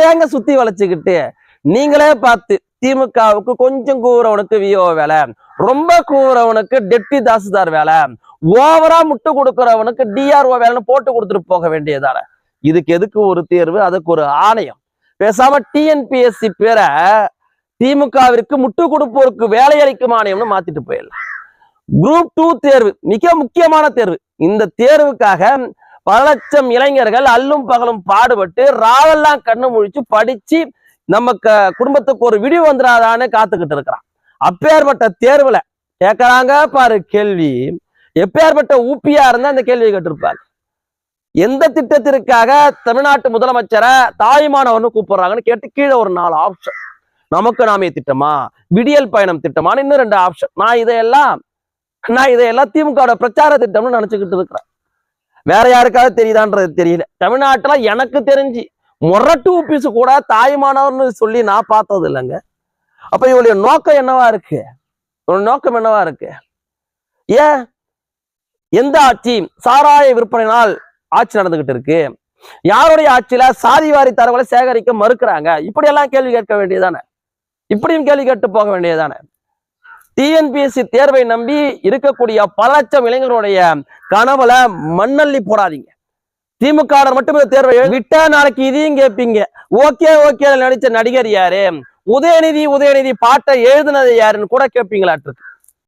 ஏங்க சுத்தி வளைச்சுக்கிட்டு நீங்களே பார்த்து திமுகவுக்கு கொஞ்சம் கூறவனுக்கு விஓ வேலை, ரொம்ப கூறவனுக்கு டெப்டி தாசில்தார் வேலை, ஓவரா முட்டு கொடுக்கறவனுக்கு டிஆர்ஓ வேலைன்னு போட்டு கொடுத்துட்டு போக வேண்டியதால. இதுக்கு எதுக்கு ஒரு தேர்வு, அதுக்கு ஒரு ஆணையம். பேசாம டிஎன்பிஎஸ்சி பேரை திமுகவிற்கு முட்டு கொடுப்போருக்கு வேலை அளிக்கும் ஆணையம்னு மாத்திட்டு போயிடலாம். குரூப் 2 தேர்வு மிக முக்கியமான தேர்வு. இந்த தேர்வுக்காக பல லட்சம் இளைஞர்கள் அல்லும் பகலும் பாடுபட்டு ராவெல்லாம் கண்ணு முழிச்சு படிச்சு நம்ம குடும்பத்துக்கு ஒரு விடிவு வந்துடாதான்னு காத்துக்கிட்டு இருக்கிறான். அப்பேற்பட்ட தேர்வுல கேட்கறாங்க பாரு கேள்வி. எப்பேற்பட்ட ஊப்பியா இருந்தா இந்த கேள்வியை கேட்டிருப்பாங்க. எந்த திட்டத்திற்காக தமிழ்நாட்டு முதலமைச்சரை தாய்மானவர்னு கூப்பிடுறாங்கன்னு கேட்டு கீழே ஒரு 4 ஆப்ஷன். நமக்கு நாமே திட்டமா, விடியல் பயணம் திட்டமானு இன்னும் 2 ஆப்ஷன். நான் இதையெல்லாம் திமுக பிரச்சார திட்டம்னு நினைச்சுக்கிட்டு இருக்கிறேன். வேற யாருக்காவது தெரியுதான்றது தெரியல. தமிழ்நாட்டுல எனக்கு தெரிஞ்சு மொரட்டு ஊபிசு கூட தாய்மானவர்னு சொல்லி நான் பார்த்தது இல்லைங்க. அப்ப இவளுடைய நோக்கம் என்னவா இருக்கு? நோக்கம் என்னவா இருக்கு? ஏன் எந்த ஆட்சி சாராய விற்பனையினால் ஆட்சி நடந்துகிட்டு இருக்கு? யாருடைய ஆட்சியில சாதிவாரி தரவுகளை சேகரிக்க மறுக்கிறாங்க? இப்படி எல்லாம் கேள்வி கேட்க வேண்டியதானே? இப்படியும் கேள்வி கேட்டு போக வேண்டியதானே? டிஎன்பிஎஸ்சி தேர்வை நம்பி இருக்கக்கூடிய பல லட்சம் இளைஞர்களுடைய கனவுல மண்ணள்ளி போடாதீங்க. திமுக மட்டும் தேர்வை விட்டா நாளைக்கு இதையும் கேட்பீங்க. ஓகே நடிச்ச நடிகர் யாரு, உதயநிதி பாட்டை எழுதுனது யாருன்னு கூட கேட்பீங்களாட்டு இருக்கு.